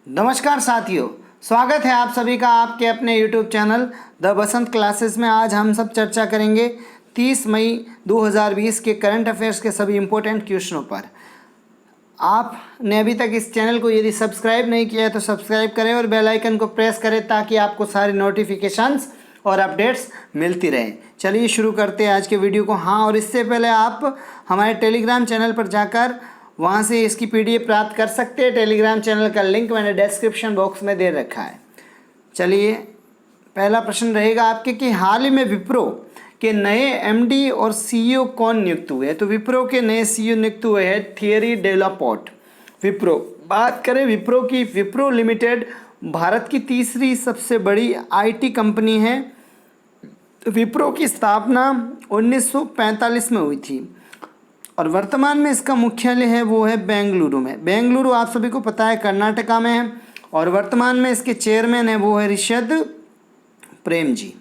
नमस्कार साथियों, स्वागत है आप सभी का आपके अपने YouTube channel the Basant classes में। आज हम सब चर्चा करेंगे 30 मई 2020 के करंट अफेयर्स के सभी इम्पोर्टेंट क्वेश्चनों पर। आपने अभी तक इस चैनल को यदि सब्सक्राइब नहीं किया है तो सब्सक्राइब करें और बेल आइकन को प्रेस करें ताकि आपको सारी नोटिफिकेशंस और अपडेट्स मिलती रहें। चलिए शुरू करते हैं आज के वीडियो को। हाँ, और इससे पहले आप हमारे टेलीग्राम चैनल पर जाकर वहाँ से इसकी PDF प्राप्त कर सकते हैं। टेलीग्राम चैनल का लिंक मैंने डिस्क्रिप्शन बॉक्स में दे रखा है। चलिए, पहला प्रश्न रहेगा आपके कि हाल ही में विप्रो के नए MD और CEO कौन नियुक्त हुए? तो विप्रो के नए CEO नियुक्त हुए हैं थियरी डेलापोर्ट। विप्रो, बात करें विप्रो की, विप्रो लिमिटेड भारत की तीसरी सबसे बड़ी IT कंपनी है। विप्रो की स्थापना 1945 में हुई थी और वर्तमान में इसका मुख्यालय है वो है बेंगलुरु में। बेंगलुरु आप सभी को पता है कर्नाटका में है और वर्तमान में इसके चेयरमैन है वो है ऋषद प्रेम जी।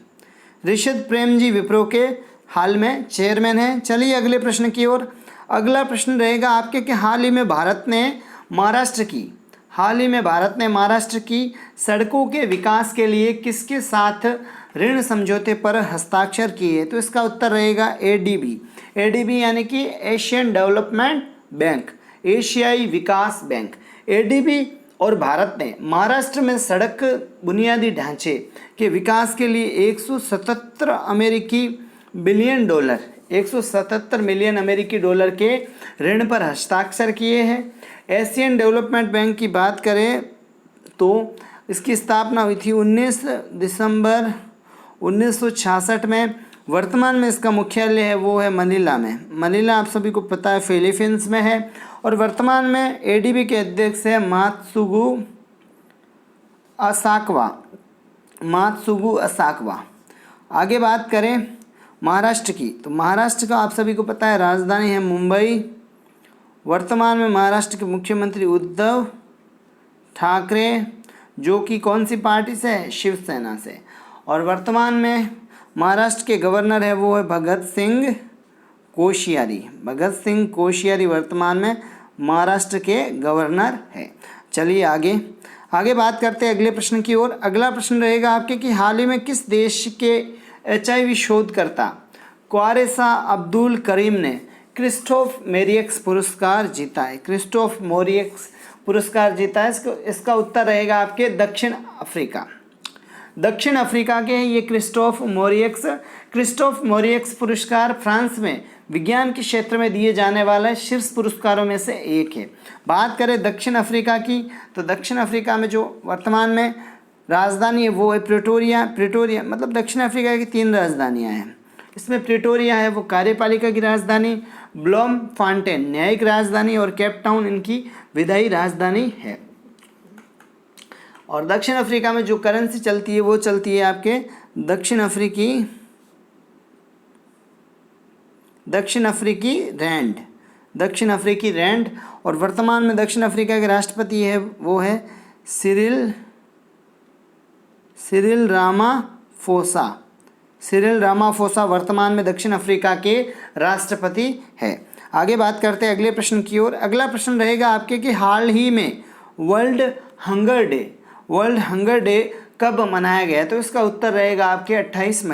ऋषद प्रेम जी विप्रो के हाल में चेयरमैन हैं। चलिए अगले प्रश्न की ओर। अगला प्रश्न रहेगा आपके कि हाल ही में भारत ने महाराष्ट्र की सड़कों के विकास के लिए किसके साथ ऋण समझौते पर हस्ताक्षर किए? तो इसका उत्तर रहेगा ADB यानी कि एशियन डेवलपमेंट बैंक, एशियाई विकास बैंक। ADB और भारत ने महाराष्ट्र में सड़क बुनियादी ढांचे के विकास के लिए 177 मिलियन अमेरिकी डॉलर के ऋण पर हस्ताक्षर किए हैं। एशियन डेवलपमेंट बैंक की बात करें तो इसकी स्थापना हुई थी 19 दिसंबर 1966 में। वर्तमान में इसका मुख्यालय है वो है मनीला में। मनीला आप सभी को पता है फिलीपींस में है और वर्तमान में ADB के अध्यक्ष है मात्सुगु असाकवा। आगे बात करें महाराष्ट्र की, तो महाराष्ट्र का आप सभी को पता है राजधानी है मुंबई। वर्तमान में महाराष्ट्र के मुख्यमंत्री उद्धव ठाकरे, जो कि कौन सी पार्टी से है? शिवसेना से। और वर्तमान में महाराष्ट्र के गवर्नर है वो है भगत सिंह कोश्यारी वर्तमान में महाराष्ट्र के गवर्नर है। चलिए आगे बात करते हैं अगले प्रश्न की ओर। अगला प्रश्न रहेगा आपके कि हाल ही में किस देश के HIV शोधकर्ता क्वारेसा अब्दुल करीम ने क्रिस्टोफ मोरियक्स पुरस्कार जीता है? क्रिस्टोफ मोरियक्स पुरस्कार जीता है। इसका उत्तर रहेगा आपके दक्षिण अफ्रीका के ये क्रिस्टोफ मोरियक्स पुरस्कार फ्रांस में विज्ञान के क्षेत्र में दिए जाने वाले शीर्ष पुरस्कारों में से एक है। बात करें दक्षिण अफ्रीका की, तो दक्षिण अफ्रीका में जो वर्तमान में राजधानी है वो है प्रिटोरिया। मतलब दक्षिण अफ्रीका की 3 राजधानियां हैं। इसमें प्रिटोरिया है वो कार्यपालिका की राजधानी, ब्लोमफॉन्टेन न्यायिक राजधानी और केप टाउन इनकी विधायी राजधानी है। और दक्षिण अफ्रीका में जो करेंसी चलती है वो चलती है आपके दक्षिण अफ्रीकी रैंड। और वर्तमान में दक्षिण अफ्रीका के राष्ट्रपति है वो है सिरिल रामाफोसा वर्तमान में दक्षिण अफ्रीका के राष्ट्रपति है। आगे बात करते हैं अगले प्रश्न की ओर। अगला प्रश्न रहेगा आपके कि हाल ही में वर्ल्ड हंगर डे कब मनाया गया? तो इसका उत्तर रहेगा आपके 28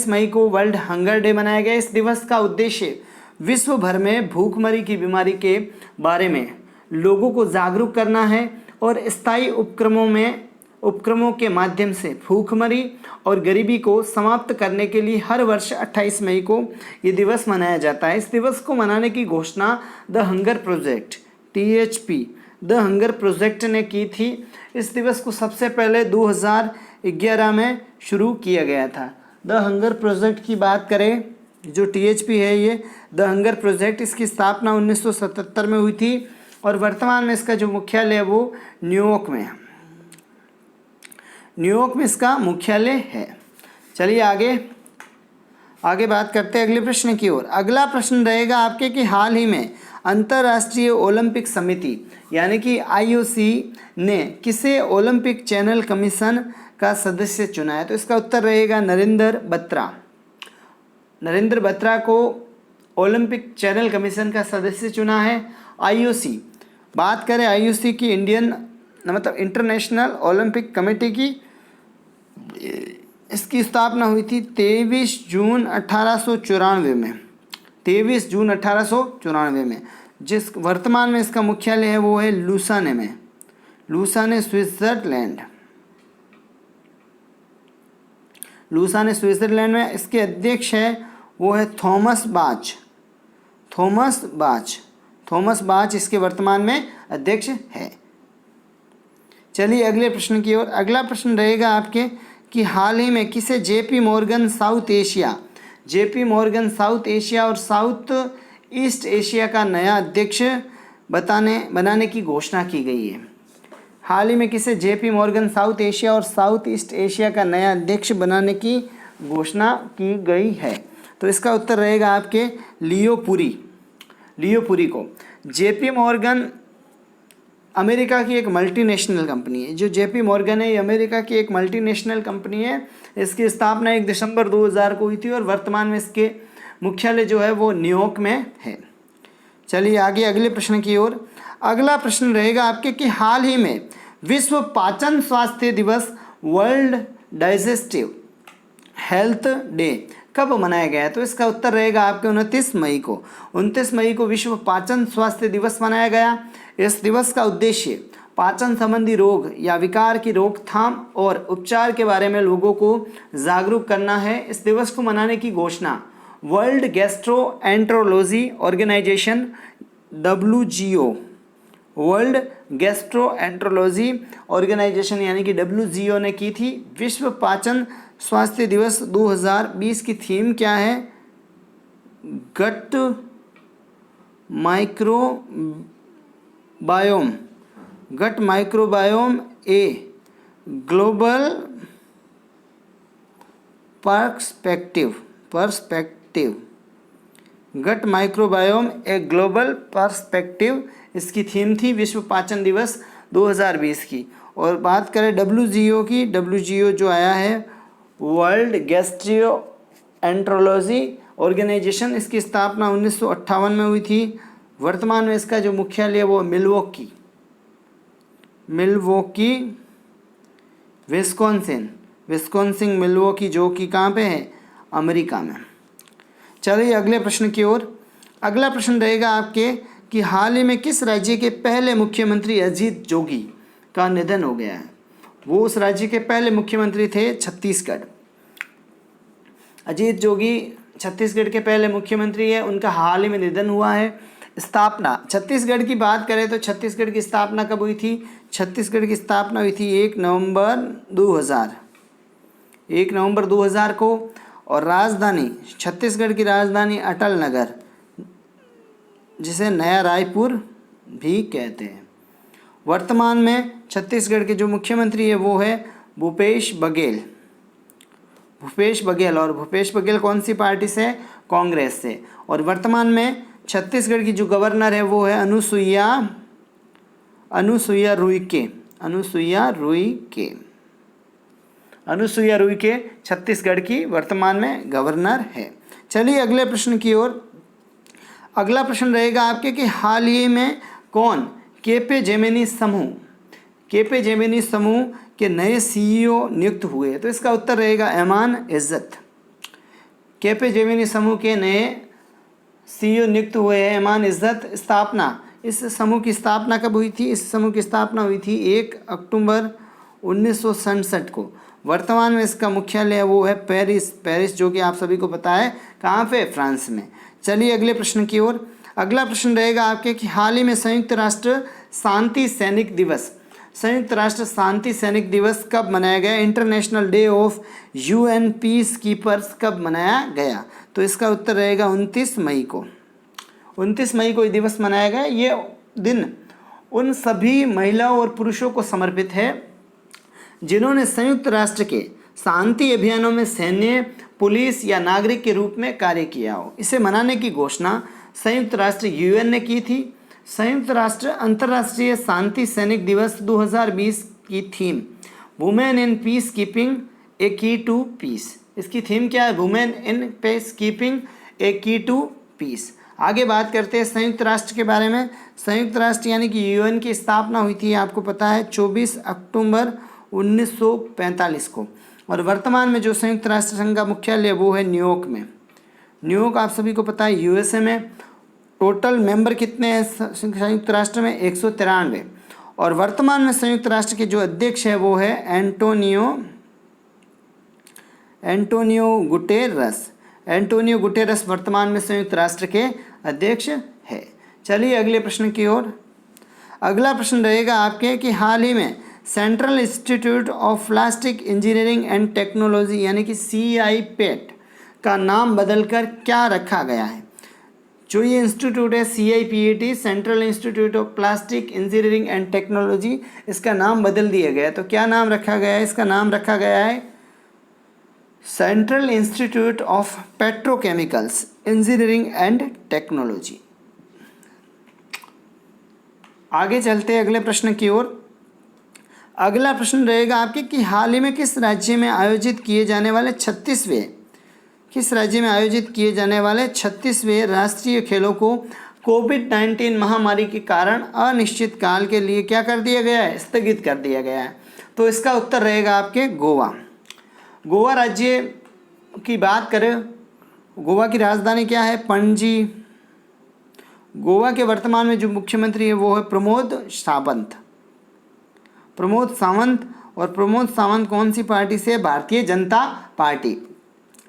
मई को वर्ल्ड हंगर डे मनाया गया। इस दिवस का उद्देश्य विश्व भर में भूखमरी की बीमारी के बारे में लोगों को जागरूक करना है और स्थायी उपक्रमों के माध्यम से भूखमरी और गरीबी को समाप्त करने के लिए हर वर्ष 28 मई को ये दिवस मनाया जाता है। इस दिवस को मनाने की घोषणा द हंगर प्रोजेक्ट ने की थी। इस दिवस को सबसे पहले 2011 में शुरू किया गया था। द हंगर प्रोजेक्ट की बात करें, जो THP है ये द हंगर प्रोजेक्ट, इसकी स्थापना 1977 में हुई थी और वर्तमान में इसका जो मुख्यालय है वो न्यूयॉर्क में इसका मुख्यालय है। चलिए आगे बात करते हैं अगले प्रश्न की ओर। अगला प्रश्न रहेगा आपके कि हाल ही में अंतर्राष्ट्रीय ओलंपिक समिति यानी कि IOC ने किसे ओलंपिक चैनल कमीशन का सदस्य चुना है? तो इसका उत्तर रहेगा नरेंद्र बत्रा को ओलंपिक चैनल कमीशन का सदस्य चुना है IOC। बात करें IOC की, इंडियन मतलब इंटरनेशनल ओलंपिक कमेटी की इसकी स्थापना हुई थी 23 जून 1894 में। 23 जून 1894 में। जिस वर्तमान में इसका मुख्यालय है वो है लुसाने में, लुसाने स्विट्जरलैंड, लुसाने स्विट्जरलैंड में। इसके अध्यक्ष है वो है थॉमस बाच, थॉमस बाच, थॉमस बाच इसके वर्तमान में अध्यक्ष है। चलिए अगले प्रश्न की ओर। अगला प्रश्न रहेगा आपके कि हाल ही में किसे JP Morgan south Asia, JP Morgan south Asia और साउथ ईस्ट एशिया का नया अध्यक्ष बनाने की घोषणा की गई है। हाल ही में किसे जेपी मॉर्गन साउथ एशिया और साउथ ईस्ट एशिया का नया अध्यक्ष बनाने की घोषणा की गई है? तो इसका उत्तर रहेगा आपके लियो पुरी, लियो पुरी को। जेपी मॉर्गन अमेरिका की एक मल्टीनेशनल कंपनी है। जो जेपी मॉर्गन है ये अमेरिका की एक मल्टीनेशनल कंपनी है। इसकी स्थापना 1 दिसंबर 2000 को हुई थी और वर्तमान में इसके मुख्यालय जो है वो न्यूयॉर्क में है। चलिए आगे अगले प्रश्न की ओर। अगला प्रश्न रहेगा आपके कि हाल ही में विश्व पाचन स्वास्थ्य दिवस, वर्ल्ड डाइजेस्टिव हेल्थ डे कब मनाया गया है? तो इसका उत्तर रहेगा आपके 29 मई को। 29 मई को विश्व पाचन स्वास्थ्य दिवस मनाया गया। इस दिवस का उद्देश्य पाचन संबंधी रोग या विकार की रोकथाम और उपचार के बारे में लोगों को जागरूक करना है। इस दिवस को मनाने की घोषणा world gastroenterology organisation WGO, world gastroenterology organisation यानी कि WGO ने की थी। विश्व पाचन स्वास्थ्य दिवस 2020 की थीम क्या है? Gut microbiome, gut microbiome a global perspective, gut microbiome a global perspective इसकी थीम थी विश्व पाचन दिवस 2020 की। और बात करें WGO की, WGO जो आया है वर्ल्ड गैस्ट्रोएंटरोलॉजी ऑर्गेनाइजेशन, इसकी स्थापना 1958 में हुई थी। वर्तमान में इसका जो मुख्यालय है वो मिल्वॉकी, विस्कॉन्सिन मिल्वॉकी, जो कि कहाँ पे है? अमेरिका में। चलिए अगले प्रश्न की ओर। अगला प्रश्न रहेगा आपके कि हाल ही में किस राज्य के पहले मुख्यमंत्री अजीत जोगी का निधन हो गया है? वो उस राज्य के पहले मुख्यमंत्री थे छत्तीसगढ़। अजीत जोगी छत्तीसगढ़ के पहले मुख्यमंत्री है। उनका हाल ही में निधन हुआ है। स्थापना छत्तीसगढ़ की बात करें तो छत्तीसगढ़ की स्थापना कब हुई थी? छत्तीसगढ़ की स्थापना हुई थी 1 नवंबर 2000 को। और राजधानी छत्तीसगढ़ की राजधानी अटल नगर, जिसे नया रायपुर भी कहते हैं। वर्तमान में छत्तीसगढ़ के जो मुख्यमंत्री है वो है भूपेश बघेल, और भूपेश बघेल कौन सी पार्टी से? कांग्रेस से। और वर्तमान में छत्तीसगढ़ की जो गवर्नर है वो है अनुसुईया रुईके छत्तीसगढ़ की वर्तमान में गवर्नर है। चलिए अगले प्रश्न की ओर। अगला प्रश्न रहेगा आपके कि हाल ही में कौन केपे जेमिनी समूह के नए CEO नियुक्त हुए? तो इसका उत्तर रहेगा ऐमान इज्जत। केपे जेमिनी समूह के नए CEO नियुक्त हुए हैं ऐमान इज्जत। स्थापना इस समूह की स्थापना कब हुई थी? इस समूह की स्थापना हुई थी 1 अक्टूबर 1967 को। वर्तमान में इसका मुख्यालय है वो है पेरिस, जो कि आप सभी को पता है कहाँ पे? फ्रांस में। चलिए अगले प्रश्न की ओर। अगला प्रश्न रहेगा आपके कि हाल ही में संयुक्त राष्ट्र शांति सैनिक दिवस कब मनाया गया? International day of UN peace keepers कब मनाया गया? तो इसका उत्तर रहेगा 29 मई को। 29 मई को ये दिवस मनाया गया। ये दिन उन सभी महिलाओं और पुरुषों को समर्पित है जिन्होंने संयुक्त राष्ट्र के शांति अभियानों में सैन्य, पुलिस या नागरिक के रूप में कार्य किया हो। इसे मनाने की घोषणा संयुक्त राष्ट्र UN ने की थी। संयुक्त राष्ट्र अंतर्राष्ट्रीय शांति सैनिक दिवस 2020 की theme women in peace keeping a key to peace. इसकी थीम क्या है? Women in peace keeping a key to piece. आगे बात करते हैं संयुक्त राष्ट्र के बारे में। संयुक्त राष्ट्र यानी कि यूएन की स्थापना हुई थी, आपको पता है 24 अक्टूबर 1945 को। और वर्तमान में जो संयुक्त राष्ट्र संघ का मुख्यालय वो है न्यूयॉर्क में। न्यूयॉर्क आप सभी को पता है यूएसए में। टोटल मेंबर कितने हैं संयुक्त राष्ट्र में? 193। और वर्तमान में संयुक्त राष्ट्र के जो अध्यक्ष है वो है एंटोनियो गुटेरस। एंटोनियो गुटेरस वर्तमान में संयुक्त राष्ट्र के अध्यक्ष है। चलिए अगले प्रश्न की ओर। अगला प्रश्न रहेगा आपके कि हाल ही में central institute of plastic engineering and technology यानी कि CIPET का नाम बदलकर क्या रखा गया है? जो ये इंस्टीट्यूट है CIPET, central institute of plastic engineering and technology, इसका नाम बदल दिया गया है। तो क्या नाम रखा गया है? इसका नाम रखा गया है central institute of petrochemicals engineering and technology. आगे चलते हैं अगले प्रश्न की ओर। अगला प्रश्न रहेगा आपके कि हाल ही में किस राज्य में आयोजित किए जाने वाले 36वें राष्ट्रीय खेलों को कोविड-19 महामारी के कारण अनिश्चित काल के लिए क्या कर दिया गया है? स्थगित कर दिया गया है। तो इसका उत्तर रहेगा आपके गोवा। गोवा राज्य की बात करें, गोवा की राजधानी क्या है? पणजी। गोवा के वर्तमान में जो मुख्यमंत्री है वो है प्रमोद सावंत। और प्रमोद सावंत कौन सी पार्टी से? भारतीय जनता पार्टी।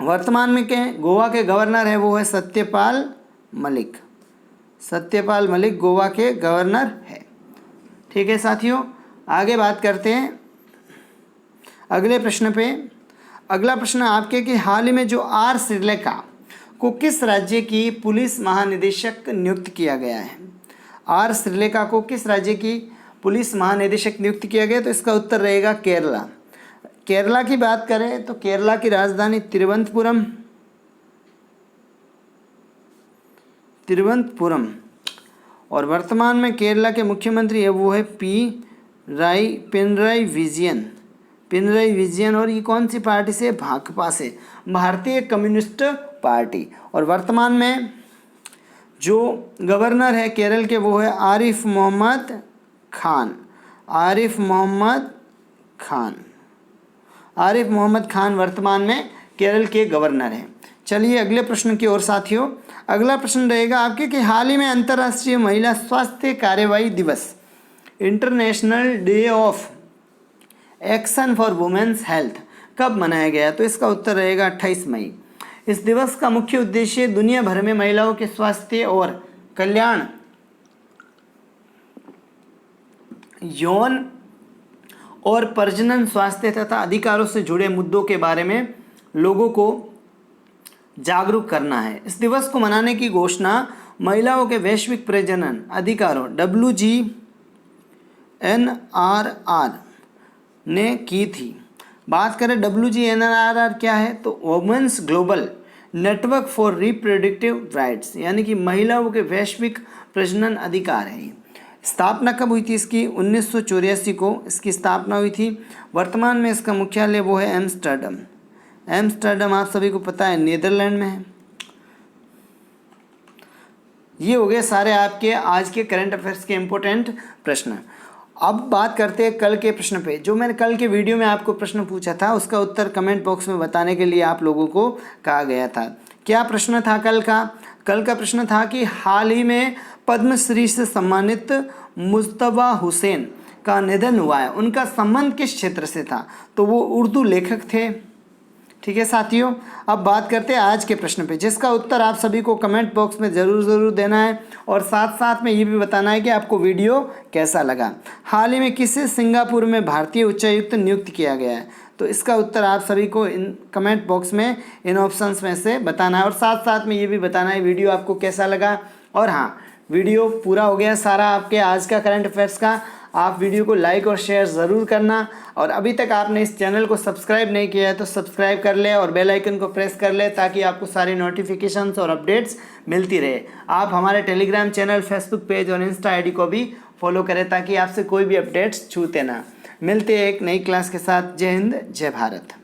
वर्तमान में के गोवा के गवर्नर है वो है सत्यपाल मलिक। सत्यपाल मलिक गोवा के गवर्नर है। ठीक है साथियों, आगे बात करते हैं अगले प्रश्न पे। अगला प्रश्न आपके कि हाल ही में जो आर श्रीलेखा को किस राज्य की पुलिस महानिदेशक नियुक्त किया गया है? आर श्रीलेखा को किस राज्य की पुलिस महानिदेशक नियुक्त किया गया? तो इसका उत्तर रहेगा केरला। केरला की बात करें तो केरला की राजधानी तिरुवनंतपुरम। और वर्तमान में केरला के मुख्यमंत्री है वो है पिनराई विजयन। और ये कौन सी पार्टी से? भाकपा से, भारतीय कम्युनिस्ट पार्टी। और वर्तमान में जो गवर्नर है केरल के वो है आरिफ मोहम्मद खान वर्तमान में केरल के गवर्नर हैं। चलिए अगले प्रश्न की ओर साथियों। अगला प्रश्न रहेगा आपके कि हाल ही में अंतर्राष्ट्रीय महिला स्वास्थ्य कार्यवाही दिवस, international day of action for women's health, कब मनाया गया? तो इसका उत्तर रहेगा 28 मई। इस दिवस का मुख्य उद्देश्य दुनिया भर में महिलाओं के स्वास्थ्य और कल्याण, यौन और प्रजनन स्वास्थ्य तथा अधिकारों से जुड़े मुद्दों के बारे में लोगों को जागरूक करना है। इस दिवस को मनाने की घोषणा महिलाओं के वैश्विक प्रजनन अधिकारों WGNRR ने की थी। बात करें WGNRR क्या है? तो women's global network for reproductive rights यानी कि महिलाओं के वैश्विक प्रजनन अधिकार है। स्थापना कब हुई थी इसकी? 1984 को इसकी स्थापना हुई थी। वर्तमान में इसका मुख्यालय वो है एम्स्टर्डम आप सभी को पता है नीदरलैंड में है। ये हो गए सारे आपके आज के करंट अफेयर्स के इम्पोर्टेंट प्रश्न। अब बात करते हैं कल के प्रश्न पे। जो मैंने कल के वीडियो में आपको प्रश्न पूछा था उसका उत्तर कमेंट बॉक्स में बताने के लिए आप लोगों को कहा गया था। क्या प्रश्न था कल का? कल का प्रश्न था कि हाल ही में पद्मश्री से सम्मानित मुज्तबा हुसैन का निधन हुआ है, उनका संबंध किस क्षेत्र से था? तो वो उर्दू लेखक थे। ठीक है साथियों, अब बात करते हैं आज के प्रश्न पे, जिसका उत्तर आप सभी को कमेंट बॉक्स में ज़रूर देना है और साथ साथ में ये भी बताना है कि आपको वीडियो कैसा लगा। हाल ही में किसे सिंगापुर में भारतीय उच्चायुक्त नियुक्त किया गया है? तो इसका उत्तर आप सभी को इन कमेंट बॉक्स में इन ऑप्शंस में से बताना है और साथ साथ में ये भी बताना है वीडियो आपको कैसा लगा। और हाँ, वीडियो पूरा हो गया सारा आपके आज का करंट अफेयर्स का। आप वीडियो को लाइक और शेयर ज़रूर करना और अभी तक आपने इस चैनल को सब्सक्राइब नहीं किया है तो सब्सक्राइब कर ले और बेल आइकन को प्रेस कर ले ताकि आपको सारी नोटिफिकेशंस और अपडेट्स मिलती रहे। आप हमारे टेलीग्राम चैनल, फेसबुक पेज और इंस्टा आईडी को भी फॉलो करें ताकि आपसे कोई भी अपडेट्स छूटे ना। मिलते हैं एक नई क्लास के साथ। जय हिंद, जय भारत।